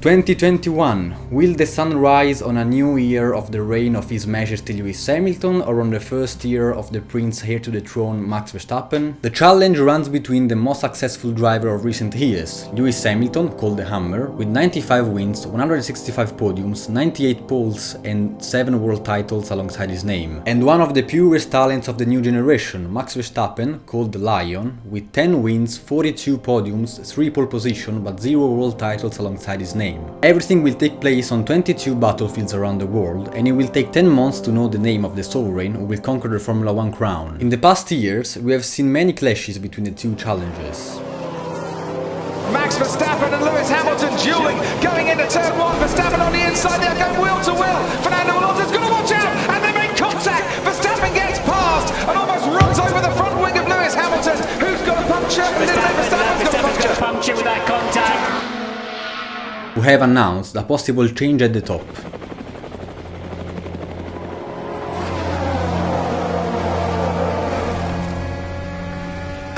...2021. Will the sun rise on a new year of the reign of His Majesty Lewis Hamilton or on the first year of the Prince heir to the throne Max Verstappen? The challenge runs between the most successful driver of recent years, Lewis Hamilton, called the Hammer, with 95 wins, 165 podiums, 98 poles and 7 world titles alongside his name, and one of the purest talents of the new generation, Max Verstappen, called the Lion, with 10 wins, 42 podiums, 3 pole positions but 0 world titles alongside his name. Everything will take place on 22 battlefields around the world, and it will take 10 months to know the name of the sovereign who will conquer the Formula 1 crown. In the past years, we have seen many clashes between the two challenges. Max Verstappen and Lewis Hamilton dueling, going into turn 1, Verstappen on the inside, they're going wheel to wheel, Fernando Alonso's going to watch out, and they make contact, Verstappen gets past, and almost runs over the front wing of Lewis Hamilton, who's got a puncture, Verstappen's got a puncture with that contact. Who have announced a possible change at the top.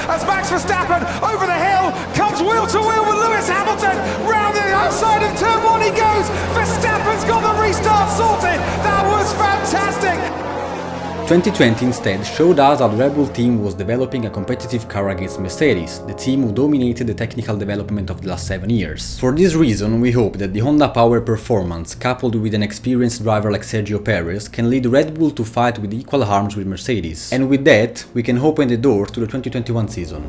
As Max Verstappen over the hill comes wheel to wheel with Lewis Hamilton, round the outside of turn 1 he goes, Verstappen's got the restart sorted, that was fantastic! 2020 instead showed us how the Red Bull team was developing a competitive car against Mercedes, the team who dominated the technical development of the last 7 years. For this reason, we hope that the Honda power performance, coupled with an experienced driver like Sergio Perez, can lead Red Bull to fight with equal arms with Mercedes. And with that, we can open the door to the 2021 season.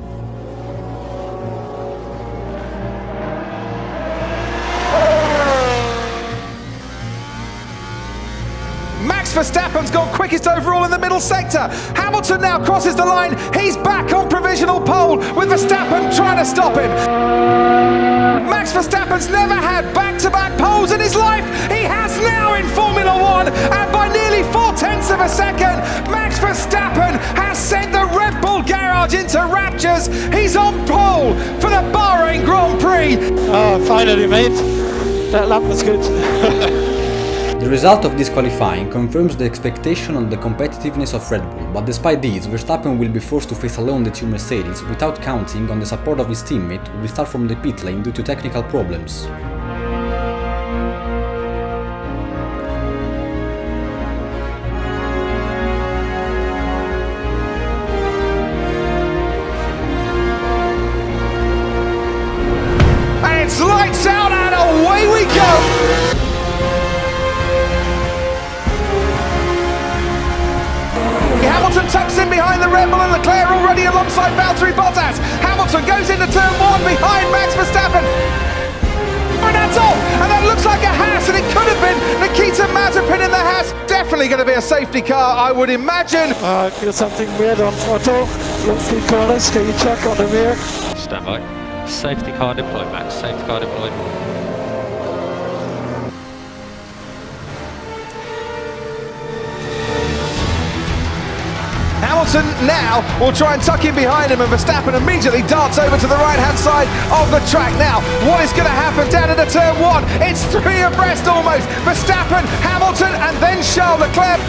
Max Verstappen's gone quickest overall in the middle sector. Hamilton now crosses the line. He's back on provisional pole with Verstappen trying to stop him. Max Verstappen's never had back-to-back poles in his life. He has now in Formula 1, and by nearly 0.4 of a second, Max Verstappen has sent the Red Bull garage into raptures. He's on pole for the Bahrain Grand Prix. Oh, finally, mate. That lap was good. The result of this qualifying confirms the expectation on the competitiveness of Red Bull, but despite this, Verstappen will be forced to face alone the two Mercedes without counting on the support of his teammate who will start from the pit lane due to technical problems. And it's lights out and away we go! Hamilton tucks in behind the Red Bull and Leclerc already alongside Valtteri Bottas. Hamilton goes into turn 1 behind Max Verstappen. And that's off, and that looks like a Haas, and it could have been Nikita Mazepin in the Haas. Definitely going to be a safety car, I would imagine. I feel something weird on throttle. Front 3 corners, can you check on the rear? Stand by. Safety car deployed, Max. Safety car deployed. Hamilton now will try and tuck in behind him, and Verstappen immediately darts over to the right-hand side of the track. Now, what is going to happen down into turn 1? It's 3 abreast almost. Verstappen, Hamilton, and then Charles Leclerc.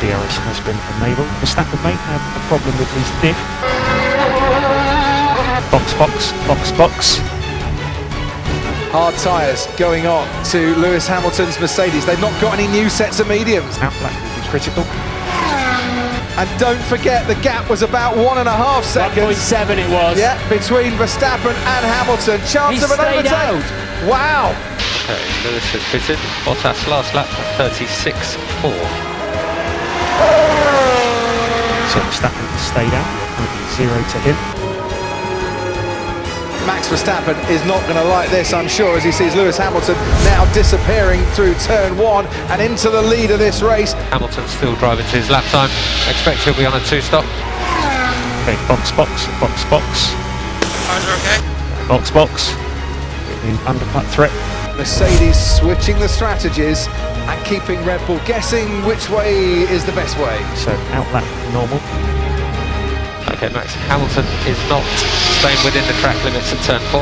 DRS has been enabled. Verstappen may have a problem with his diff. Box, box, box, box. Hard tyres going on to Lewis Hamilton's Mercedes. They've not got any new sets of mediums. Out black is critical. And don't forget, the gap was about 1.5 seconds. 1.7 it was. Yeah, between Verstappen and Hamilton. Chance of an overtake. Wow. Okay, Lewis has fitted. Bottas last lap 36.4. So Verstappen has stayed out. Going to be 0 to him. Max Verstappen is not going to like this, I'm sure, as he sees Lewis Hamilton now disappearing through turn 1 and into the lead of this race. Hamilton's still driving to his lap time. Expect he'll be on a 2-stop. Okay, box, box, box, box. Tires are okay. Box, box. In undercut threat. Mercedes switching the strategies and keeping Red Bull guessing which way is the best way. So out lap normal. Okay, Max, Hamilton is not staying within the track limits at turn 4.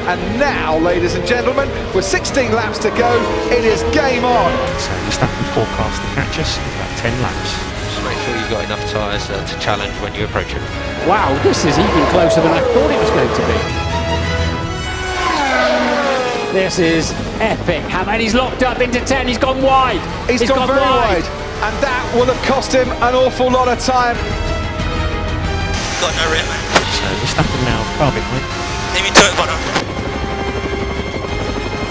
And now, ladies and gentlemen, with 16 laps to go, it is game on. So Verstappen forecast to catch us in about 10 laps. Just make sure you've got enough tyres to challenge when you approach him. Wow, this is even closer than I thought it was going to be. This is epic. And he's locked up into 10. He's gone wide. He's gone very wide. And that will have cost him an awful lot of time. Got no rear, man. So Verstappen now far behind. Maybe took bottom.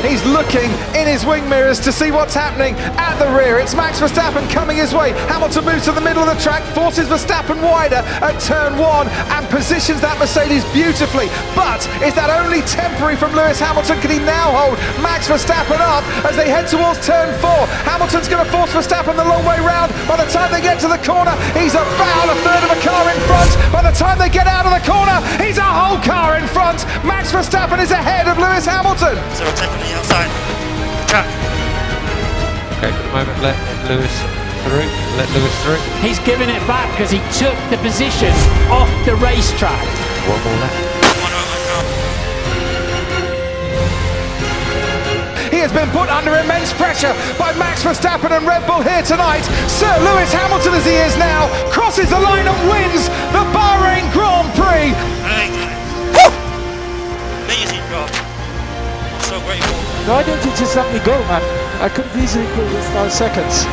He's looking in his wing mirrors to see what's happening at the rear. It's Max Verstappen coming his way. Hamilton moves to the middle of the track, forces Verstappen wider at turn 1 and positions that Mercedes beautifully. But is that only temporary from Lewis Hamilton? Can he now hold Max Verstappen up as they head towards turn 4? Hamilton's going to force Verstappen the long way round. By the time they get to the corner, he's about a third of a car in front. By the time they get out of the corner, he's a whole car in front. Max Verstappen is ahead of Lewis Hamilton. So we're taking the outside. Track. Okay, for the moment, let Lewis through. Let Lewis through. He's given it back because he took the position off the racetrack. One more lap. He has been put under immense pressure by Max Verstappen and Red Bull here tonight. Sir Lewis Hamilton, as he is now, crosses the line and wins the Bahrain Grand Prix. Amazing job. So grateful. Why don't you just let me go, man? I could have easily pulled this 5 seconds.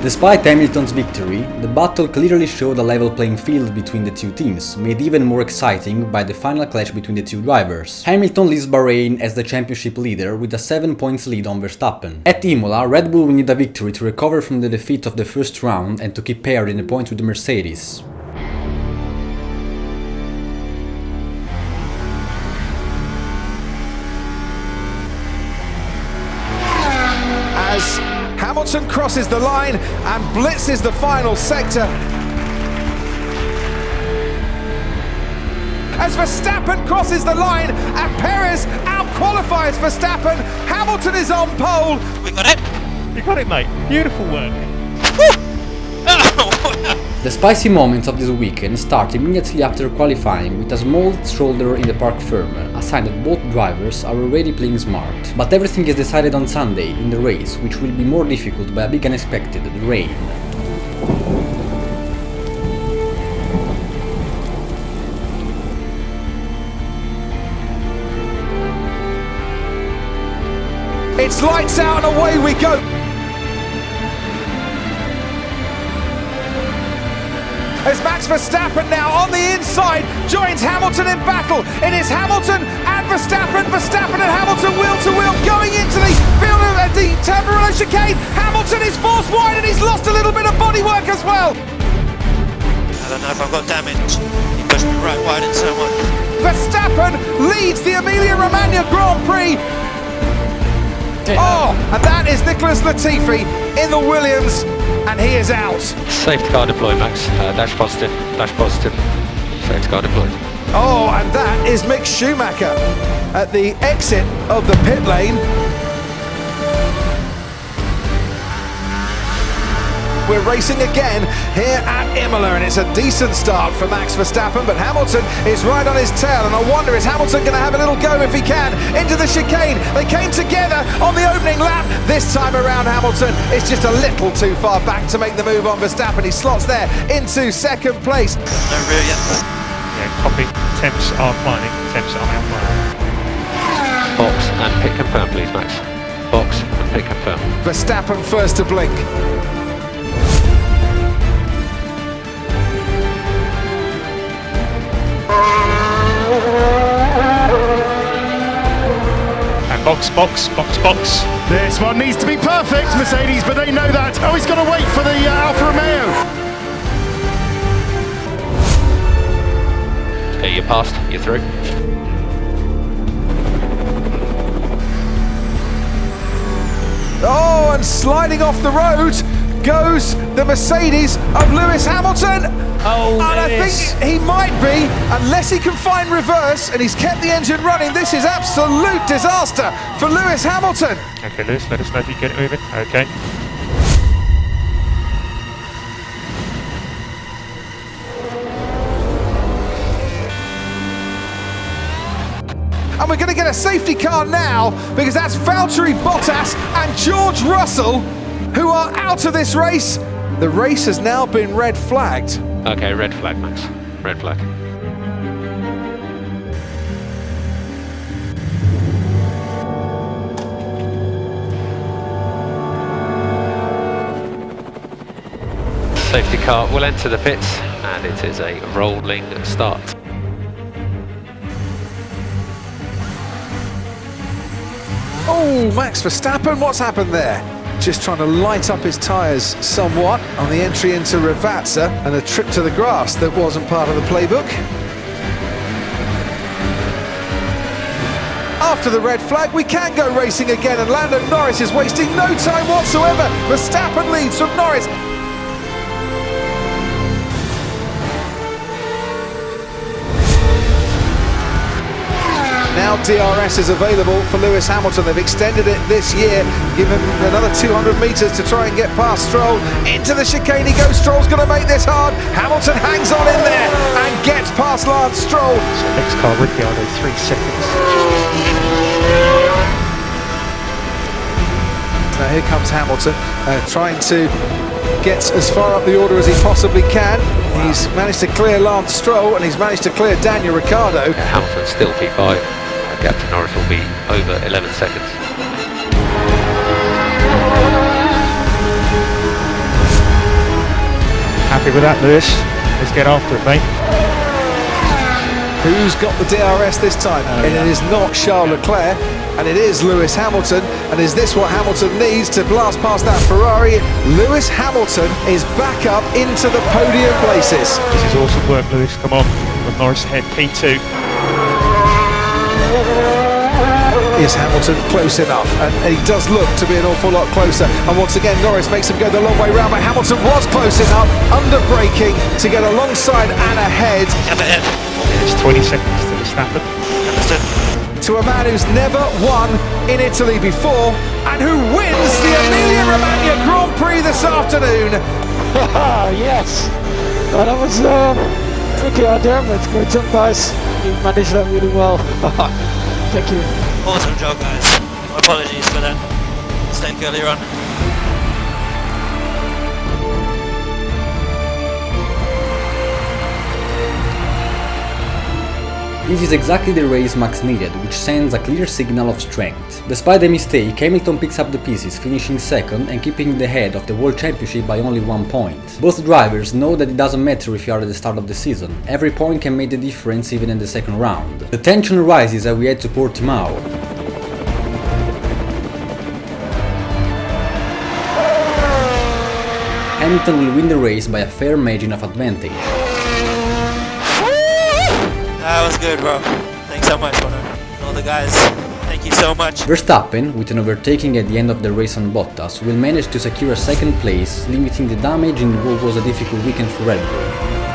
Despite Hamilton's victory, the battle clearly showed a level playing field between the two teams, made even more exciting by the final clash between the two drivers. Hamilton leads Bahrain as the championship leader with a 7 points lead on Verstappen. At Imola, Red Bull will need a victory to recover from the defeat of the first round and to keep paired in the points with the Mercedes. As Hamilton crosses the line and blitzes the final sector. As Verstappen crosses the line and Perez out-qualifies Verstappen, Hamilton is on pole. We got it. You got it, mate. Beautiful work. The spicy moments of this weekend start immediately after qualifying with a small shoulder in the parc ferme, a sign that both drivers are already playing smart. But everything is decided on Sunday in the race, which will be more difficult by a big unexpected, the rain. It's lights out and away we go. As Max Verstappen now on the inside joins Hamilton in battle. It is Hamilton and Verstappen, Verstappen and Hamilton wheel to wheel going into the field of the Tamburello chicane. Hamilton is forced wide and he's lost a little bit of bodywork as well. I don't know if I've got damage. He pushed me right wide in so much. Verstappen leads the Emilia Romagna Grand Prix. Oh, and that is Nicholas Latifi in the Williams, and he is out. Safety car deployed, Max. Dash positive. Dash positive. Safety car deployed. Oh, and that is Mick Schumacher at the exit of the pit lane. We're racing again here at Imola, and it's a decent start for Max Verstappen, but Hamilton is right on his tail, and I wonder, is Hamilton going to have a little go if he can into the chicane? They came together on the opening lap. This time around, Hamilton is just a little too far back to make the move on Verstappen. He slots there into second place. No rear yet. Yeah, copy. Temps are climbing. Temps are outlining. Box and pit confirm, please, Max. Box and pit confirm. Verstappen first to blink. And box, box, box, box. This one needs to be perfect, Mercedes, but they know that. Oh, he's got to wait for the Alfa Romeo. Okay, you're passed. You're through. Oh, and sliding off the road goes the Mercedes of Lewis Hamilton. Oh, and I think he might be, unless he can find reverse, and he's kept the engine running. This is absolute disaster for Lewis Hamilton. Okay, Lewis, let us know if you get it moving. Okay. And we're going to get a safety car now, because that's Valtteri Bottas and George Russell who are out of this race. The race has now been red flagged. Okay, red flag, Max. Red flag. Safety car will enter the pits, and it is a rolling start. Oh, Max Verstappen, what's happened there? Just trying to light up his tyres somewhat on the entry into Ravazza, and a trip to the grass that wasn't part of the playbook. After the red flag, we can go racing again, and Lando Norris is wasting no time whatsoever. Verstappen leads from Norris. Now DRS is available for Lewis Hamilton. They've extended it this year, given another 200 metres to try and get past Stroll. Into the chicane he goes. Stroll's going to make this hard. Hamilton hangs on in there and gets past Lance Stroll. So next car, Ricciardo, 3 seconds. Now here comes Hamilton, trying to get as far up the order as he possibly can. He's managed to clear Lance Stroll, and he's managed to clear Daniel Ricciardo. Hamilton's still P5. Gap to Norris will be over 11 seconds. Happy with that, Lewis? Let's get after it, mate. Who's got the DRS this time? And it is not Charles Leclerc, and it is Lewis Hamilton. And is this what Hamilton needs to blast past that Ferrari? Lewis Hamilton is back up into the podium places. This is awesome work, Lewis. Come on. From Norris ahead, P2. Is Hamilton close enough? And he does look to be an awful lot closer. And once again, Norris makes him go the long way round, but Hamilton was close enough, under braking, to get alongside and ahead. It's 20 seconds to Verstappen. To a man who's never won in Italy before, and who wins the Emilia Romagna Grand Prix this afternoon. Yes, well, that was tricky out there, but great job, guys. You managed that really well. Thank you. Awesome job, guys. My apologies for that mistake earlier on. This is exactly the race Max needed, which sends a clear signal of strength. Despite the mistake, Hamilton picks up the pieces, finishing second and keeping the head of the World Championship by only 1 point. Both drivers know that it doesn't matter if you are at the start of the season, every point can make the difference even in the second round. The tension rises as we head to Portimao. Hamilton will win the race by a fair margin of advantage. That was good, bro. Thanks so much, all the guys. Thank you so much. Verstappen, with an overtaking at the end of the race on Bottas, will manage to secure a second place, limiting the damage in what was a difficult weekend for Red Bull.